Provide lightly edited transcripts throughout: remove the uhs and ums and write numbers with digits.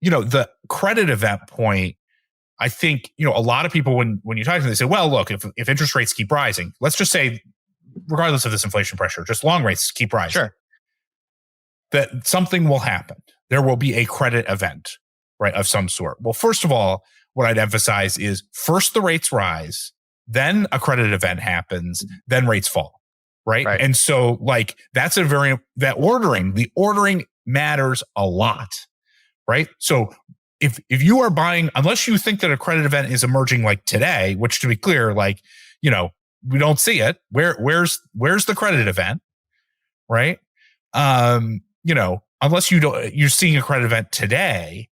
the credit event point, I think, a lot of people, when you talk to them, they say, well, look, if interest rates keep rising, let's just say, regardless of this inflation pressure, just long rates keep rising. Sure. That something will happen. There will be a credit event, right, of some sort. Well, first of all, what I'd emphasize is first the rates rise, then a credit event happens, then rates fall, right? And so that's the ordering matters a lot, right? So if you are buying, unless you think that a credit event is emerging like today, which to be clear, we don't see it. Where's the credit event, right? Unless you're seeing a credit event today,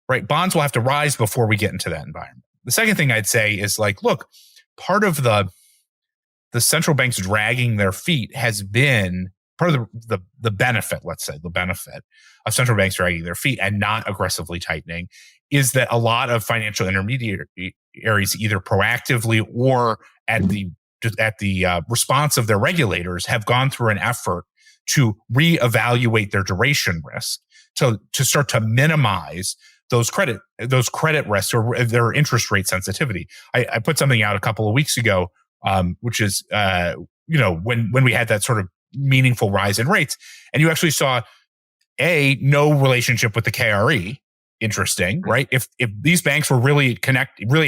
right? Bonds will have to rise before we get into that environment. The second thing I'd say is look, part of the central banks dragging their feet has been part of the benefit, let's say, the benefit of central banks dragging their feet and not aggressively tightening is that a lot of financial intermediaries either proactively or at the response of their regulators have gone through an effort to reevaluate their duration risk to start to minimize those credit risks or their interest rate sensitivity. I put something out a couple of weeks ago, which is when we had that sort of meaningful rise in rates, and you actually saw no relationship with the KRE. Interesting, right? If these banks were really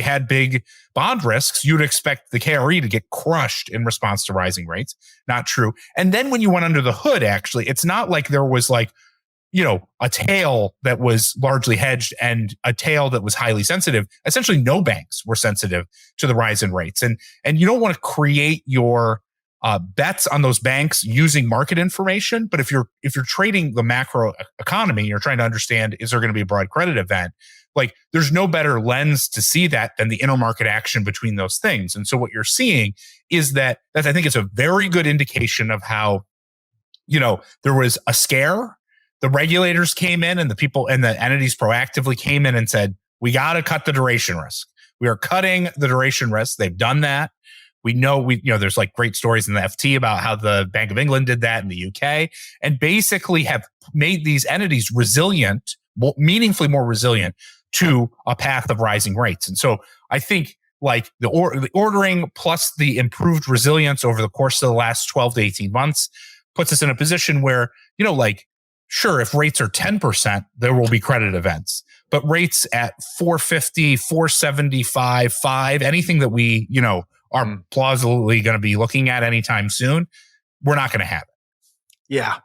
had big bond risks, you'd expect the KRE to get crushed in response to rising rates. Not true. And then when you went under the hood, actually, it's not like there was a tail that was largely hedged and a tail that was highly sensitive. Essentially, no banks were sensitive to the rise in rates. And you don't want to create your bets on those banks using market information. But if you're trading the macro economy, you're trying to understand, is there going to be a broad credit event? There's no better lens to see that than the intermarket action between those things. And so what you're seeing is that I think is a very good indication of how, there was a scare. The regulators came in and the people and the entities proactively came in and said, we got to cut the duration risk. We are cutting the duration risk. They've done that. We know there's great stories in the FT about how the Bank of England did that in the UK and basically have made these entities resilient, meaningfully more resilient to a path of rising rates. And so I think the ordering plus the improved resilience over the course of the last 12 to 18 months puts us in a position where, sure, if rates are 10%, there will be credit events, but rates at 450, 475, 5, anything that we, are plausibly going to be looking at anytime soon, we're not going to have it. Yeah.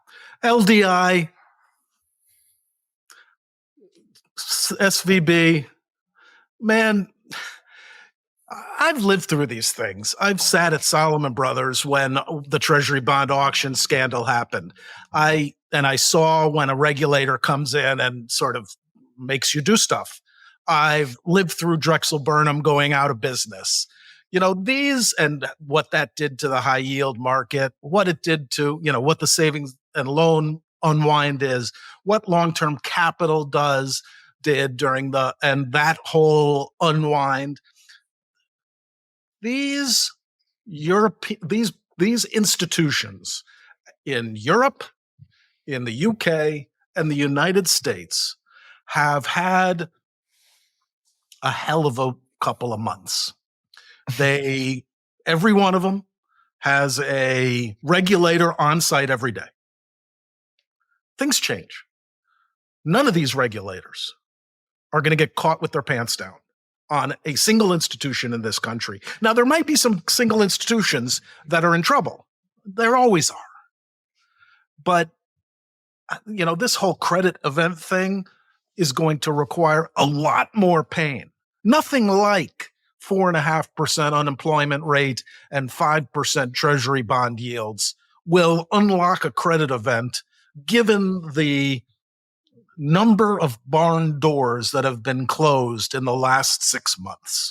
LDI, SVB, man, I've lived through these things. I've sat at Solomon Brothers when the Treasury bond auction scandal happened. I saw when a regulator comes in and sort of makes you do stuff. I've lived through Drexel Burnham going out of business. These and what that did to the high yield market, what it did to, what the savings and loan unwind is, what long-term capital did during and that whole unwind. These institutions in Europe, in the UK, and the United States have had a hell of a couple of months. Every one of them has a regulator on site every day. Things change. None of these regulators are going to get caught with their pants down on a single institution in this country. Now, there might be some single institutions that are in trouble. There always are. But, this whole credit event thing is going to require a lot more pain. Nothing like 4.5% unemployment rate and 5% treasury bond yields will unlock a credit event, given the number of barn doors that have been closed in the last 6 months.